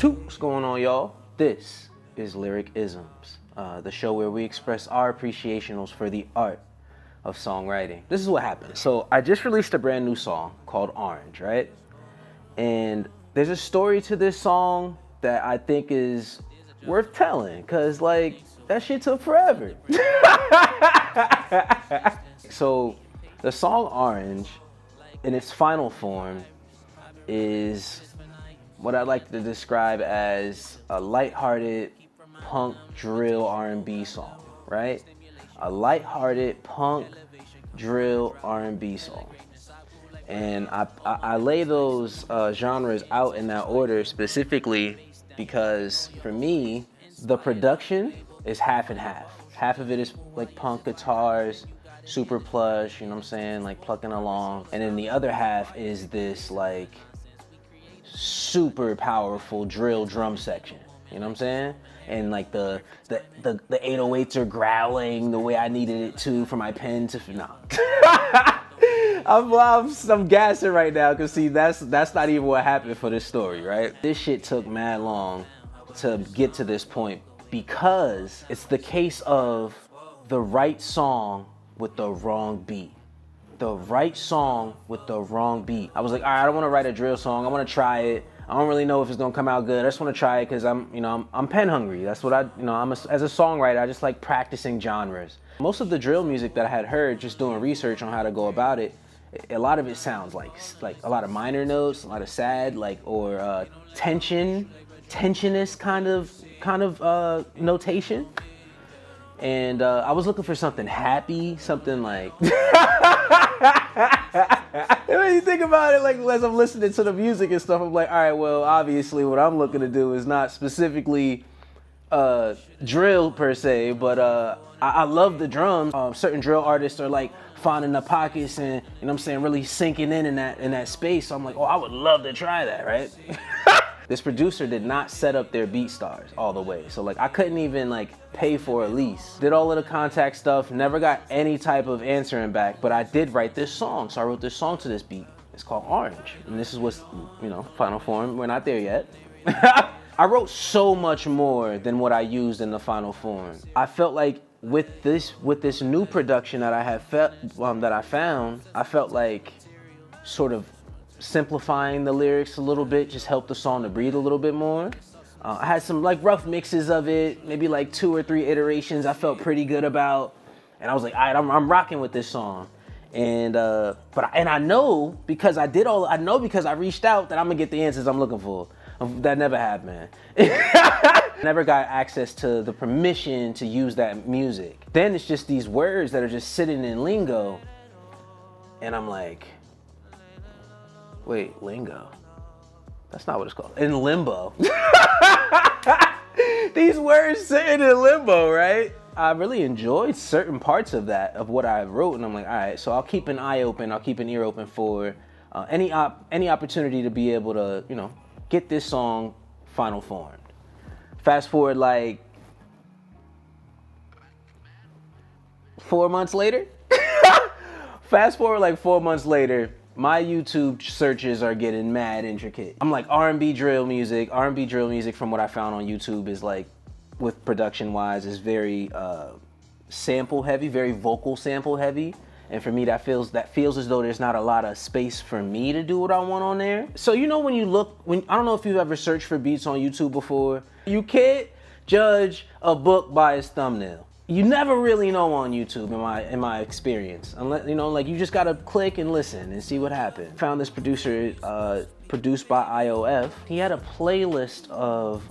What's going on, y'all? This is Lyric-Isms, the show where we express our appreciationals for the art of songwriting. This is what happened. So I just released a brand new song called Orange, right? And there's a story to this song that I think is worth telling, because like that shit took forever. So the song Orange in its final form is what I'd like to describe as a lighthearted punk drill R&B song, right? A lighthearted punk drill R&B song. And I lay those genres out in that order specifically because for me, the production is half and half. Half of it is like punk guitars, super plush, you know what I'm saying? Like plucking along. And then the other half is this like super powerful drill drum section, you know what I'm saying? And like the 808s are growling the way I needed it to for my pen to I'm gassing right now because see that's not even what happened for this story, right? This shit took mad long to get to this point because it's the case of the right song with the wrong beat. The right song with the wrong beat. I was like, all right, I don't want to write a drill song. I want to try it. I don't really know if it's gonna come out good. I just want to try it because I'm pen hungry. That's what as a songwriter, I just like practicing genres. Most of the drill music that I had heard, just doing research on how to go about it, a lot of it sounds like a lot of minor notes, a lot of sad, or tensionous kind of notation. And I was looking for something happy, something like. When you think about it, like as I'm listening to the music and stuff, I'm like, all right, well, obviously, what I'm looking to do is not specifically drill per se, but I love the drums. Certain drill artists are like finding the pockets and, you know what I'm saying, really sinking in that space. So I'm like, oh, I would love to try that, right? This producer did not set up their beat stars all the way. So like I couldn't even like pay for a lease. Did all of the contact stuff, never got any type of answering back, but I did write this song. So I wrote this song to this beat. It's called Orange. And this is what's, final form. We're not there yet. I wrote so much more than what I used in the final form. I felt like with this new production that I found, I felt like sort of simplifying the lyrics a little bit just helped the song to breathe a little bit more. I had some like rough mixes of it, maybe like 2 or 3 iterations I felt pretty good about, and I was like, all right, I'm rocking with this song. And I know because I reached out that I'm gonna get the answers I'm looking for. That never happened. Never got access to the permission to use that music. Then it's just these words that are just sitting in lingo, and I'm like, wait, lingo? That's not what it's called. In limbo. These words sitting in limbo, right? I really enjoyed certain parts of what I wrote, and I'm like, all right, so I'll keep an eye open, I'll keep an ear open for any opportunity to be able to, get this song final formed. Fast forward like 4 months later. Fast forward like 4 months later. My YouTube searches are getting mad intricate. I'm like R&B drill music from what I found on YouTube is like, with production wise, is very sample heavy, very vocal sample heavy. And for me, that feels as though there's not a lot of space for me to do what I want on there. So I don't know if you've ever searched for beats on YouTube before. You can't judge a book by its thumbnail. You never really know on YouTube, in my experience, unless you just gotta click and listen and see what happened. Found this producer, produced by IOF. He had a playlist of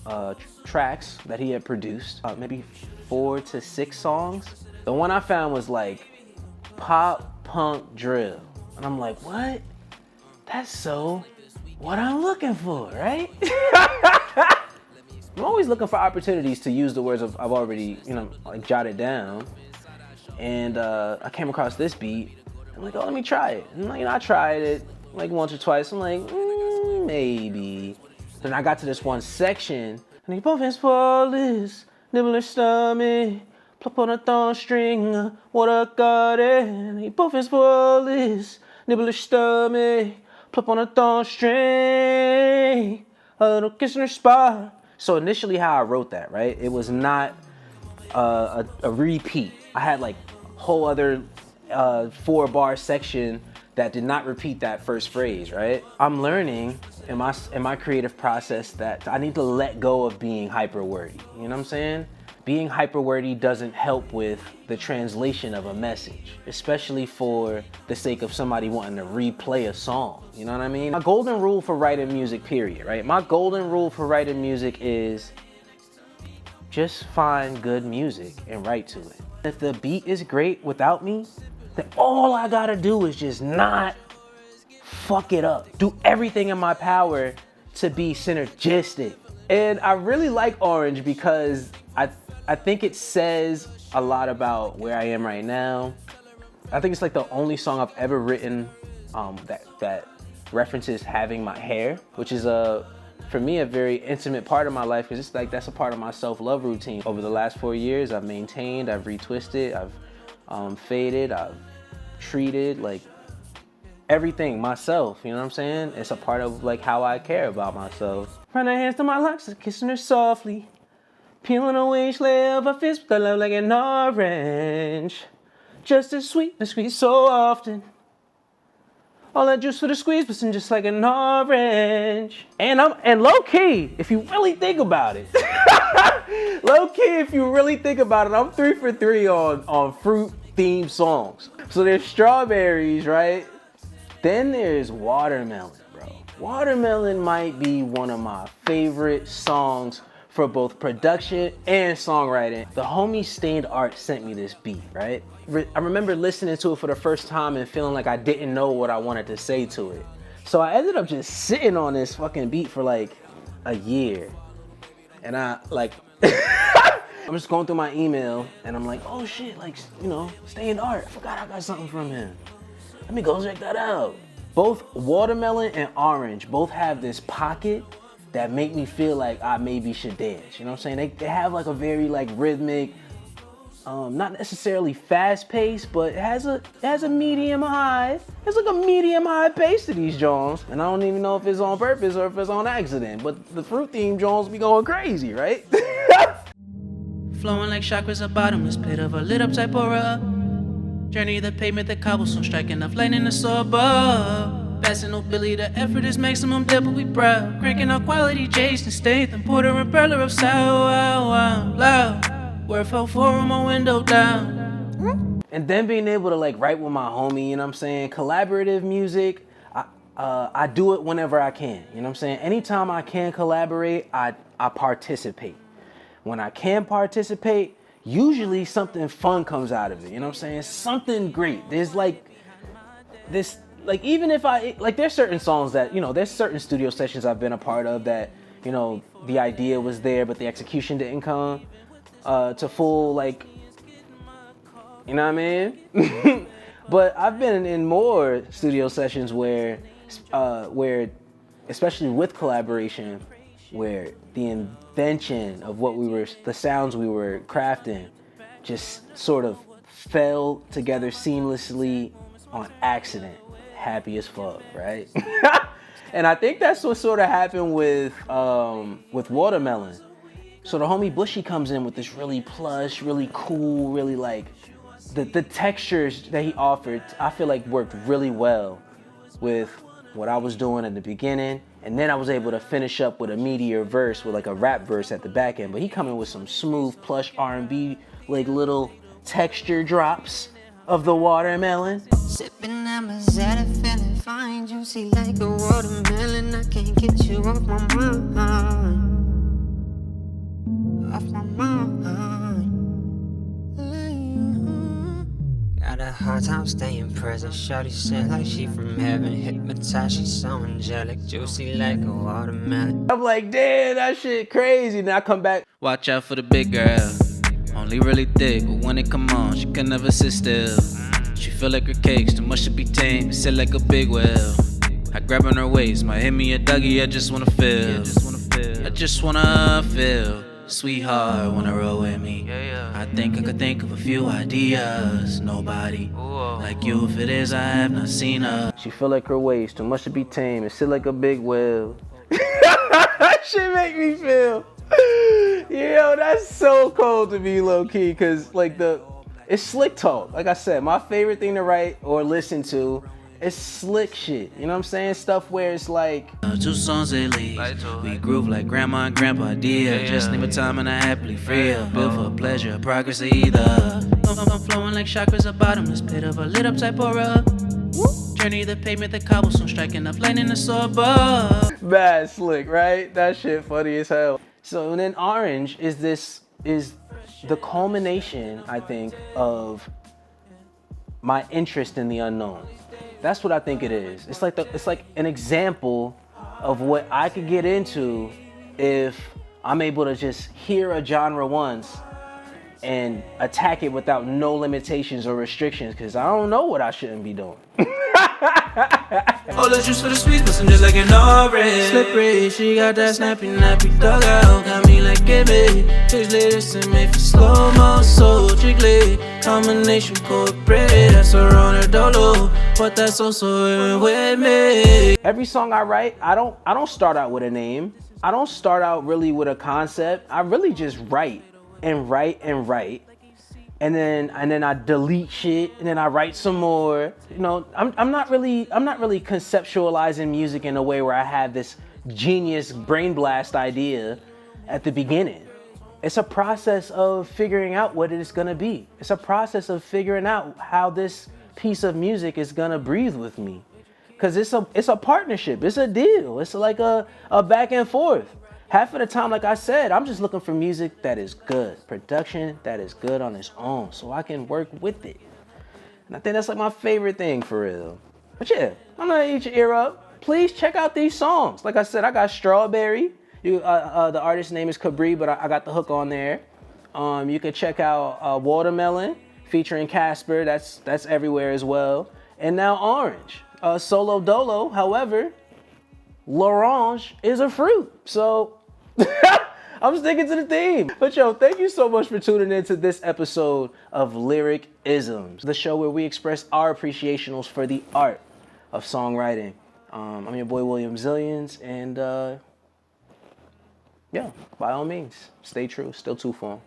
tracks that he had produced, maybe 4 to 6 songs. The one I found was like pop punk drill, and I'm like, what? That's so what I'm looking for, right? I'm always looking for opportunities to use the words I've already, jotted down. And I came across this beat. I'm like, oh, let me try it. And I tried it like once or twice. I'm like, maybe. Then I got to this one section, and he both hands for this, nibble her stomach, plop on a thong string, what a garden. He both hands for this, nibble her stomach, plop on a thong string. a little kiss in her spot. So initially how I wrote that, right? It was not a repeat. I had like whole other 4-bar section that did not repeat that first phrase, right? I'm learning in my creative process that I need to let go of being hyper wordy. You know what I'm saying? Being hyper wordy doesn't help with the translation of a message, especially for the sake of somebody wanting to replay a song. You know what I mean? My golden rule for writing music, period, right? My golden rule for writing music is just find good music and write to it. If the beat is great without me, then all I gotta do is just not fuck it up. Do everything in my power to be synergistic. And I really like Orange because I think it says a lot about where I am right now. I think it's like the only song I've ever written that references having my hair, which is for me a very intimate part of my life, because it's like that's a part of my self-love routine. Over the last 4 years, I've maintained, I've retwisted, I've faded, I've treated like everything myself. You know what I'm saying? It's a part of like how I care about myself. Run her hands to my locks, kissing her softly. Peeling away each layer of her fist with the love like an orange. Just as sweet and squeeze so often. All that juice for the squeeze, but just like an orange. And low key, if you really think about it, low key, if you really think about it, I'm 3 for 3 on fruit themed songs. So there's strawberries, right? Then there's watermelon, bro. Watermelon might be one of my favorite songs for both production and songwriting. The homie Stained Art sent me this beat, right? I remember listening to it for the first time and feeling like I didn't know what I wanted to say to it. So I ended up just sitting on this fucking beat for like a year. And I like, I'm just going through my email and I'm like, oh shit, like, you know, Stained Art, I forgot I got something from him. Let me go check that out. Both Watermelon and Orange both have this pocket that make me feel like I maybe should dance. You know what I'm saying? They have like a very like rhythmic, not necessarily fast pace, but it has a medium high. It's like a medium high pace to these Jones. And I don't even know if it's on purpose or if it's on accident, but the fruit theme Jones be going crazy, right? Flowing like chakras, a bottomless pit of a lit up type aura. Journey the pavement, the cobblestone, striking off lightning the soar above. Passing no Billy, the effort is maximum dip, but we proud. Cranking out quality Jason Statham, Porter and Perler of South, loud. Where fell four on my window down. And then being able to like write with my homie, you know what I'm saying? Collaborative music, I do it whenever I can, you know what I'm saying? Anytime I can collaborate, I participate. When I can participate, usually something fun comes out of it, you know what I'm saying? Something great. There's like this, like even if there's certain songs that, you know, there's certain studio sessions I've been a part of that, you know, the idea was there, but the execution didn't come to full, like, you know what I mean? But I've been in more studio sessions where, especially with collaboration, where the invention of the sounds we were crafting just sort of fell together seamlessly on accident. Happy as fuck, right? And I think that's what sort of happened with Watermelon. So the homie Bushy comes in with this really plush, really cool, really like, the textures that he offered, I feel like worked really well with what I was doing at the beginning. And then I was able to finish up with a meatier verse, with like a rap verse at the back end. But he coming with some smooth, plush R&B, like little texture drops of the watermelon. Sipping on my Zeta, feeling fine, juicy like a watermelon. I can't get you off my mind. Off my mind. Got a hard time staying present. Shawty said like she from heaven. Hypnotized, she's so angelic, juicy like a watermelon. I'm like, damn, that shit crazy. Then I come back. Watch out for the big girl. Only really thick, but when it come on, she can never sit still. She feel like her cakes, too much to be tame, sit like a big whale. I grab on her waist, might hit me a Dougie, I just wanna feel. I just wanna feel. Sweetheart, wanna roll with me. I think I could think of a few ideas. Nobody like you, if it is, I have not seen her. She feel like her waist, too much to be tame, and sit like a big whale. shit make me feel. Yo, that's so cold to me, low key, cause like it's slick talk. Like I said, my favorite thing to write or listen to is slick shit. You know what I'm saying? Stuff where it's like 2 songs at least. We groove like grandma and grandpa did. Just name a time and I happily free up. Build for pleasure, progress either. I'm flowing like chakras, a bottomless pit of a lit up type aura. Journey the pavement, the cobblestone, striking up lightning the soar above. mad slick, right? That shit funny as hell. So and then Orange is the culmination, I think, of my interest in the unknown. That's what I think it is. It's like an example of what I could get into if I'm able to just hear a genre once and attack it without no limitations or restrictions, because I don't know what I shouldn't be doing. All the juice for the sweets, bustin' just like an orange. Slippery, she got that snappy, nappy dug out. Got me like Gibby. Fish latest and made for slow-mo, so jiggly. Combination corporate, that's her on her dolo. But that's also with me. Every song I write, I don't start out with a name. I don't start out really with a concept. I really just write and write and write. And then I delete shit, and then I write some more. You know, I'm not really conceptualizing music in a way where I have this genius brain blast idea at the beginning. It's a process of figuring out what it is gonna be. It's a process of figuring out how this piece of music is gonna breathe with me. Cause it's a partnership, it's a deal. It's like a back and forth. Half of the time, like I said, I'm just looking for music that is good, production that is good on its own, so I can work with it. And I think that's like my favorite thing for real. But yeah, I'm gonna eat your ear up. Please check out these songs. Like I said, I got Strawberry. The artist's name is Cabri, but I got the hook on there. You can check out Watermelon featuring Casper. That's everywhere as well. And now Orange, Solo Dolo. However, L'Orange is a fruit. So I'm sticking to the theme. But yo, thank you so much for tuning in to this episode of Lyric-Isms, the show where we express our appreciationals for the art of songwriting. I'm your boy William Zillions, and yeah, by all means, stay true, still too fun.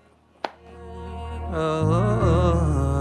Oh.